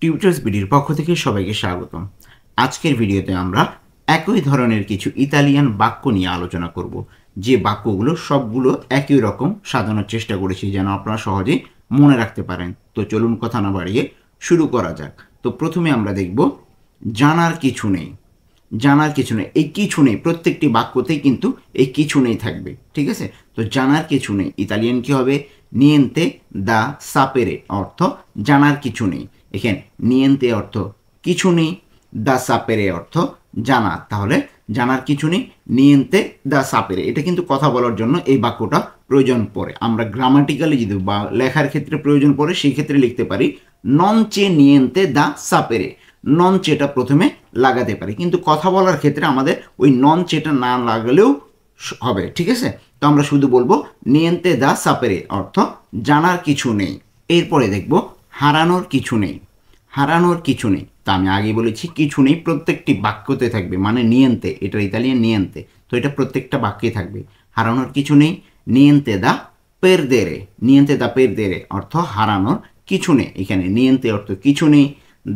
Tutors বিডির পক্ষ থেকে সবাইকে স্বাগতম। আজকের ভিডিওতে আমরা একই ধরনের কিছু ইতালিয়ান বাক্য নিয়ে আলোচনা করব, যে বাক্যগুলো সবগুলো একই রকম সাজানোর চেষ্টা করেছি যেন আপনারা সহজেই মনে রাখতে পারেন। তো চলুন কথা না বাড়িয়ে শুরু করা যাক। তো প্রথমে আমরা দেখব জানার কিছু নেই। জানার কিছু নেই, এই কিছু নেই প্রত্যেকটি বাক্যতেই কিন্তু এই কিছু নেই থাকবে, ঠিক আছে? তো জানার কিছু নেই ইতালিয়ান কি হবে? নিয়েন্তে দা সাপেরে, অর্থ জানার কিছু নেই। এখানে নিয়েন্তে অর্থ কিছু নেই, দা সাপেরে অর্থ জানা। তাহলে জানার কিছু নেই, নিয়েন্তে দা সাপেরে, এটা কিন্তু কথা বলার জন্য এই বাক্যটা প্রয়োজন পড়ে। আমরা গ্রামাটিক্যালি যদি বা লেখার ক্ষেত্রে প্রয়োজন পড়ে সেই ক্ষেত্রে লিখতে পারি নন চে নিয়েন্তে দা সাপেরে। নন চেটা প্রথমে লাগাতে পারি, কিন্তু কথা বলার ক্ষেত্রে আমাদের ওই নন চেটা না লাগালেও হবে, ঠিক আছে? তো আমরা শুধু বলবো নিয়েন্তে দা সাপেরে, অর্থ জানার কিছু নেই। এরপরে দেখব হারানোর কিছু নেই। হারানোর কিছু নেই, তা আমি আগে বলেছি কিছু নেই প্রত্যেকটি বাক্যতে থাকবে, মানে নিয়েন্তে, এটা ইতালিয়ান নিয়েন্তে, তো এটা প্রত্যেকটা বাক্যে থাকবে। হারানোর কিছু নেই, নিয়েন্তে দা পেরদেরে। নিয়েন্তে দা পেরদেরে অর্থ হারানোর কিছু নেই। এখানে নিয়েন্তে অর্থ কিছু নেই,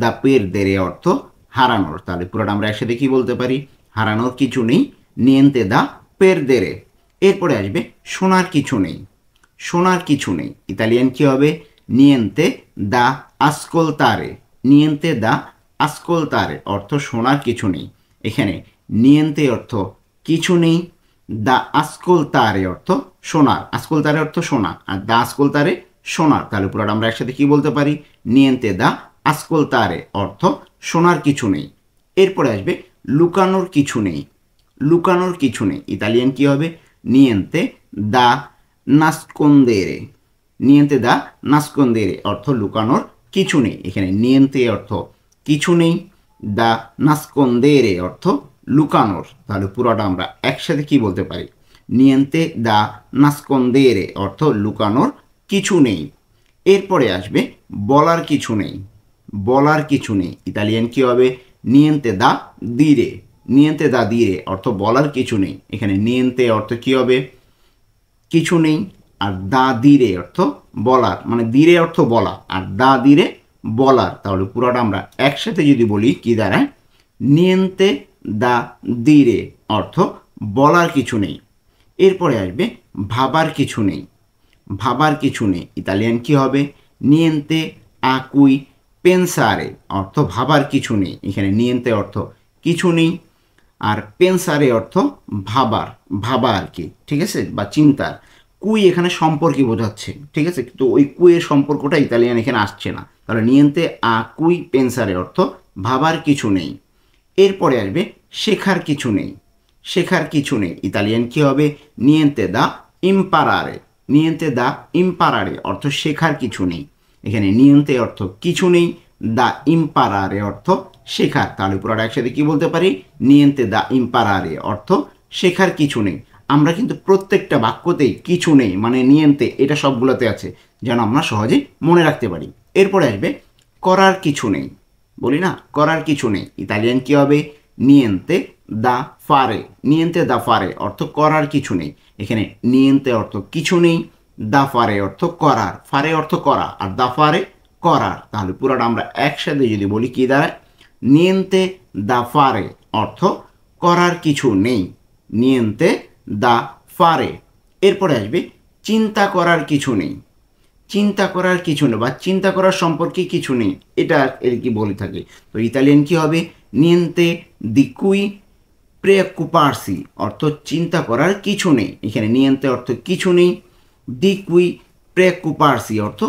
দা পেরদেরে অর্থ হারানোর। তাহলে পুরোটা আমরা একসাথে কি বলতে পারি? হারানোর কিছু নেই, নিয়েন্তে দা পেরদেরে। এরপরে আসবে শোনার কিছু নেই। শোনার কিছু নেই ইতালিয়ান কি হবে? নিয়েন্তে দা আসকোলতারে। নিয়েন্তে দা আসকোলতারে অর্থ শোনার কিছু নেই। এখানে নিয়েন্তে অর্থ কিছু নেই, দা আসকোলতারে অর্থ শোনার। আসকোলতারে অর্থ শোনা, আর দা আসকোলতারে শোনার। তাহলে পুরোটা আমরা একসাথে কি বলতে পারি? নিয়েন্তে দা আসকোলতারে অর্থ শোনার কিছু নেই। এরপরে আসবে লুকানোর কিছু নেই। লুকানোর কিছু নেই ইতালিয়ান কি হবে? নিয়েন্তে দা নাসকন্দেরে। নিয়েন্তে দা নাসকন্দেরে অর্থ লুকানোর কিছু নেই। এখানে নিয়েন্তে অর্থ কিছু নেই, দা নাসকন্দেরে অর্থ লুকানোর। তাহলে পুরোটা আমরা একসাথে কি বলতে পারি? নিয়েন্তে দা নাসকন্দেরে অর্থ লুকানোর কিছু নেই। এরপরে আসবে বলার কিছু নেই। বলার কিছু নেই ইতালিয়ান কি হবে? নিয়েন্তে দা দিরে। নিয়েন্তে দা দিরে অর্থ বলার কিছু নেই। এখানে নিয়েন্তে অর্থ কি হবে? কিছু নেই, আর দা দিরে অর্থ বলার, মানে দিরে অর্থ বলা, আর দা দিরে বলার। তাহলে পুরোটা আমরা একসাথে যদি বলি কি দাঁড়ায়? নিয়েন্তে দা দিরে অর্থ বলার কিছু নেই। এরপরে আসবে ভাবার কিছু নেই। ভাবার কিছু নেই ইতালিয়ান কি হবে? নিয়েন্তে আকুই পেনসারে অর্থ ভাবার কিছু নেই। এখানে নিয়েন্তে অর্থ কিছু নেই, আর পেনসারে অর্থ ভাবার, ভাবা আর কি, ঠিক আছে, বা চিন্তার। কুই এখানে সম্পর্কে বোঝাচ্ছে, ঠিক আছে, তো ওই কুইয়ের সম্পর্কটা ইতালিয়ান এখানে আসছে না। তাহলে নিয়েন্তে আ কুই পেনসারে অর্থ ভাবার কিছু নেই। এরপরে আসবে শেখার কিছু নেই। শেখার কিছু নেই ইতালিয়ান কি হবে? নিয়েন্তে দা ইম্পারারে। নিয়েন্তে দা ইম্পারারে অর্থ শেখার কিছু নেই। এখানে নিয়েন্তে অর্থ কিছু নেই, দা ইম্পারারে অর্থ শেখার। তাহলে পুরোটা একসাথে কি বলতে পারি? নিয়েন্তে দা ইম্পারারে অর্থ শেখার কিছু নেই। আমরা কিন্তু প্রত্যেকটা বাক্যতেই কিছু নেই মানে নিয়েন্তে, এটা সবগুলোতে আছে, যেন আমরা সহজে মনে রাখতে পারি। এরপরে আসবে করার কিছু নেই। বলি না, করার কিছু নেই ইতালিয়ান কি হবে? নিয়েন্তে দা ফারে। নিয়েন্তে দা ফারে অর্থ করার কিছু নেই। এখানে নিয়েন্তে অর্থ কিছু নেই, দা ফারে অর্থ করার। ফারে অর্থ করা, আর দা ফারে করার। তাহলে পুরোটা আমরা একসাথে যদি বলি কি দাঁড়ায়? নিয়েন্তে দা ফারে অর্থ করার কিছু নেই। নিয়েন্তে দা ফারে। এরপরে আসবে চিন্তা করার কিছু নেই। চিন্তা করার কিছু নেই বা চিন্তা করার সম্পর্কে কিছু নেই, এটা এর কি বলে থাকে। তো ইতালিয়ান কি হবে? নিয়েন্তে দি কুই প্রেকুপারসি অর্থ চিন্তা করার কিছু নেই। এখানে নিয়েন্তে অর্থ কিছু নেই, দি কুই প্রেকুপারসি অর্থ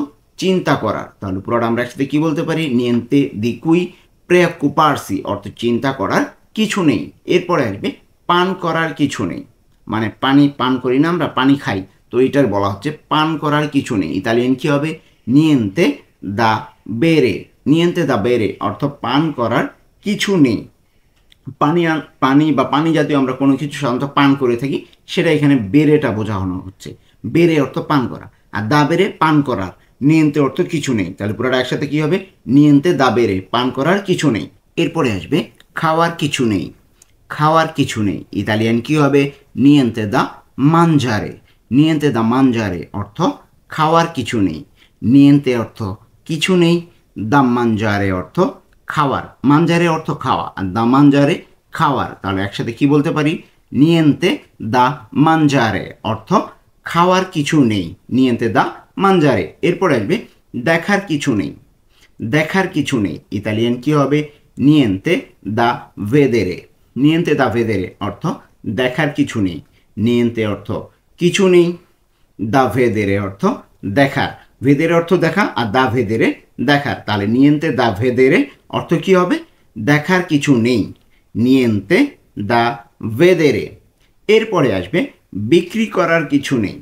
চিন্তা করার। তাহলে পুরোটা আমরা একসাথে কি বলতে পারি? নিয়েন্তে দি কুই প্রেকুপারসি অর্থ চিন্তা করার কিছু নেই। এরপরে আসবে পান করার কিছু নেই, মানে পানি পান করি না আমরা, পানি খাই, তো এটার বলা হচ্ছে পান করার কিছু নেই। ইতালিয়ান কি হবে? নিয়েন্তে দা বেরে। নিয়েন্তে দা বেরে অর্থ পান করার কিছু নেই। পানি পানি বা পানি জাতীয় আমরা কোনো কিছু সাধারণত পান করে থাকি, সেটা এখানে বেরেটা বোঝানো হচ্ছে। বেরে অর্থ পান করা, আর দা বেরে পান করার। নিয়েন্তে অর্থ কিছু নেই। তাহলে পুরোটা একসাথে কি হবে? নিয়েন্তে দা বেরে পান করার কিছু নেই। এরপরে আসবে খাওয়ার কিছু নেই। খাওয়ার কিছু নেই ইতালিয়ান কি হবে? নিয়েন্তে দা মানজারে। নিয়েন্তে দা মানজারে অর্থ খাওয়ার কিছু নেই। নিয়েন্তে অর্থ কিছু নেই, দা মানজারে অর্থ খাওয়ার, মানজারে অর্থ খাওয়া আর দা মানজারে খাওয়ার, তাহলে একসাথে কি বলতে পারি, নিয়েন্তে দা মানজারে অর্থ খাওয়ার কিছু নেই, নিয়েন্তে দা মানজারে। এরপর আসবে দেখার কিছু নেই, দেখার কিছু নেই ইতালিয়ান কি হবে, নিয়েন্তে দা ভেদেরে, নিয়েন্তে দা ভেদেরে অর্থ দেখার কিছু নেই, নিয়েন্তে অর্থ কিছু নেই, দা ভেদেরে অর্থ দেখার, ভেদেরে অর্থ দেখা আর দা ভেদেরে দেখার, তাহলে নিয়েন্তে দা ভেদেরে অর্থ কি হবে, দেখার কিছু নেই, নিয়েন্তে দা ভেদেরে। এরপরে আসবে বিক্রি করার কিছু নেই,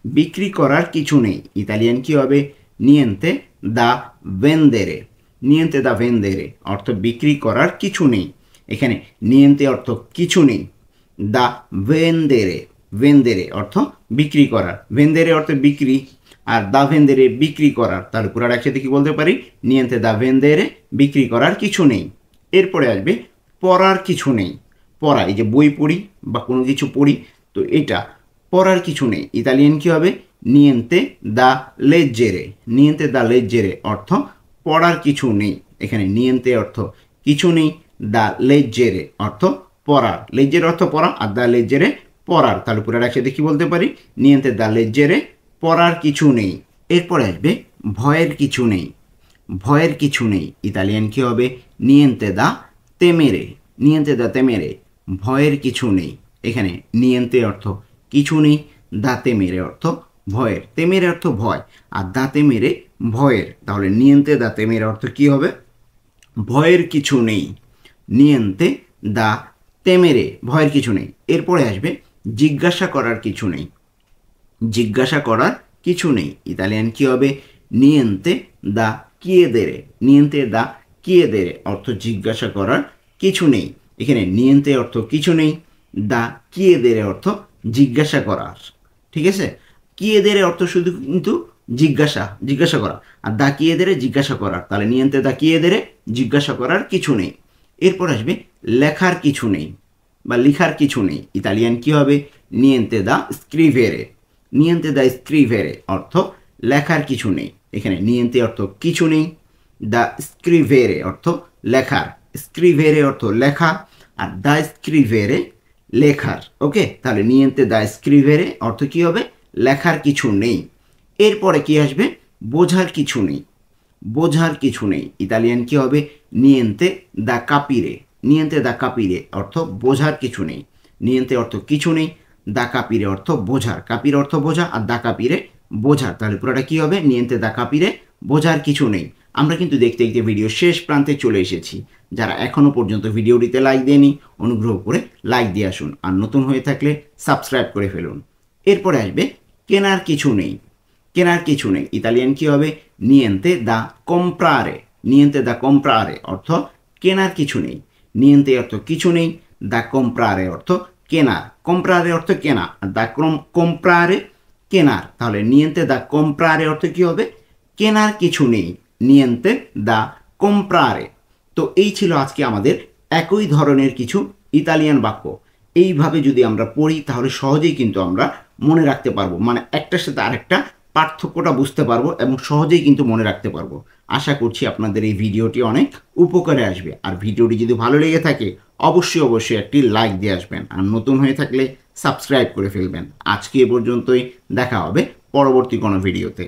বিক্রি করার কিছু নেই ইতালিয়ান কি হবে, নিয়েন্তে দা ভেন্দেরে, নিয়েন্তে দা ভেন্দেরে অর্থ বিক্রি করার কিছু নেই, এখানে নিয়েন্তে অর্থ কিছু নেই, দা ভেন্দেরে, ভেন্দেরে অর্থ বিক্রি করার, ভেন্দেরে অর্থ বিক্রি আর দা ভেন্দেরে বিক্রি করার, তাহলে পুরাটা একসাথে কি বলতে পারি, নিয়েন্তে দা ভেন্দেরে বিক্রি করার কিছু নেই। এরপরে আসবে পড়ার কিছু নেই, পড়া এই যে বই পড়ি বা কোনো কিছু পড়ি, তো এটা পড়ার কিছু নেই ইতালিয়ান কি হবে, নিয়েন্তে দা লেজ্জেরে, নিয়েন্তে দা লেজ্জেরে অর্থ পড়ার কিছু নেই, এখানে নিয়েন্তে অর্থ কিছু নেই, দা লেজ্জেরে অর্থ পড়ার, লেজ্জের অর্থ পড়া আর দা লেজ্জেরে পড়ার, তাহলে পুরো একসাথে কি বলতে পারি, নিয়েন্তে দা লেজ্জেরে পড়ার কিছু নেই। এরপরে আসবে ভয়ের কিছু নেই, ভয়ের কিছু নেই ইতালিয়ান কি হবে, নিয়েন্তে দা তেমেরে, নিয়েন্তে দা তেমেরে ভয়ের কিছু নেই, এখানে নিয়েন্তে অর্থ কিছু নেই, দা তেমেরে অর্থ ভয়ের, তেমেরে অর্থ ভয় আর দা তেমেরে ভয়ের, তাহলে নিয়েন্তে দা তেমেরে অর্থ কি হবে, ভয়ের কিছু নেই, নিয়েন্তে দা তেমেরে ভয়ের কিছু নেই। এরপরে আসবে জিজ্ঞাসা করার কিছু নেই, জিজ্ঞাসা করার কিছু নেই ইতালিয়ান কি হবে, নিয়েন্তে দা কিয়েদেরে, নিয়েন্তে দা কিয়েদেরে অর্থ জিজ্ঞাসা করার কিছু নেই, এখানে নিয়েন্তে অর্থ কিছু নেই, দা কিয়েদেরে অর্থ জিজ্ঞাসা করার, ঠিক আছে, কিয়েদেরে অর্থ শুধু কিন্তু জিজ্ঞাসা, জিজ্ঞাসা করা আর দা কিয়েদেরে জিজ্ঞাসা করার, তাহলে নিয়েন্তে দা কিয়েদেরে জিজ্ঞাসা করার কিছু নেই। এরপর আসবে লেখার কিছু নেই বা লিখার কিছু নেই ইতালিয়ান কি হবে, নিয়েন্তে দা স্ক্রিভেরে, নিয়েন্তে দা স্ক্রিভেরে অর্থ লেখার কিছু নেই, এখানে নিয়েন্তে অর্থ কিছু নেই, দা স্ক্রিভেরে অর্থ লেখার, স্ক্রিভেরে অর্থ লেখা আর দা স্ক্রিভেরে লেখার, ওকে, তাহলে নিয়েন্তে দা স্ক্রিভেরে অর্থ কি হবে, লেখার কিছু নেই। এরপরে কি আসবে, বোঝার কিছু নেই, বোঝার কিছু নেই ইতালিয়ান কি হবে, নিয়েন্তে দা কাপিরে, নিয়েন্তে দা কাপিরে অর্থ বোঝার কিছু নেই, নিয়েন্তে অর্থ কিছু নেই, দা কাপিরে অর্থ বোঝার, কাপিরে অর্থ বোঝা আর দা কাপিরে বোঝার, তাহলে পুরোটা কি হবে, নিয়েন্তে দা কাপিরে বোঝার কিছু নেই। আমরা কিন্তু দেখতে দেখতে ভিডিও শেষ প্রান্তে চলে এসেছি, যারা এখনও পর্যন্ত ভিডিওটিতে লাইক দেয়নি অনুগ্রহ করে লাইক দিয়ে আসুন আর নতুন হয়ে থাকলে সাবস্ক্রাইব করে ফেলুন। এরপরে আসবে কেনার কিছু নেই, কেনার কিছু নেই ইতালিয়ান কি হবে, নিয়েন্তে দা কম্প্রারে, নিয়েন্তে দা কম্প্রারে অর্থ কেনার কিছু নেই, নিয়েন্তে অর্থ কিছু নেই, দা কম্প্রারে অর্থ কেনার, কম্প্রারে অর্থ কেনা আর দা কম্প্রারে কেনার, তাহলে নিয়েন্তে দা কম্প্রারে অর্থ কি হবে, কেনার কিছু নেই, নিয়েন্তে দা কম্প্রারে। তো এই ছিল আজকে আমাদের একই ধরনের কিছু ইতালিয়ান বাক্য, এইভাবে যদি আমরা পড়ি তাহলে সহজেই কিন্তু আমরা মনে রাখতে পারবো, মানে একটার সাথে আরেকটা পার্থক্যটা বুঝতে পারবো এবং সহজেই কিন্তু মনে রাখতে পারবো। আশা করছি আপনাদের এই ভিডিওটি অনেক উপকারে আসবে, আর ভিডিওটি যদি ভালো লেগে থাকে অবশ্যই অবশ্যই একটি লাইক দিয়ে আসবেন আর নতুন হয়ে থাকলে সাবস্ক্রাইব করে ফেলবেন। আজকে এ পর্যন্তই, দেখা হবে পরবর্তী কোনো ভিডিওতে।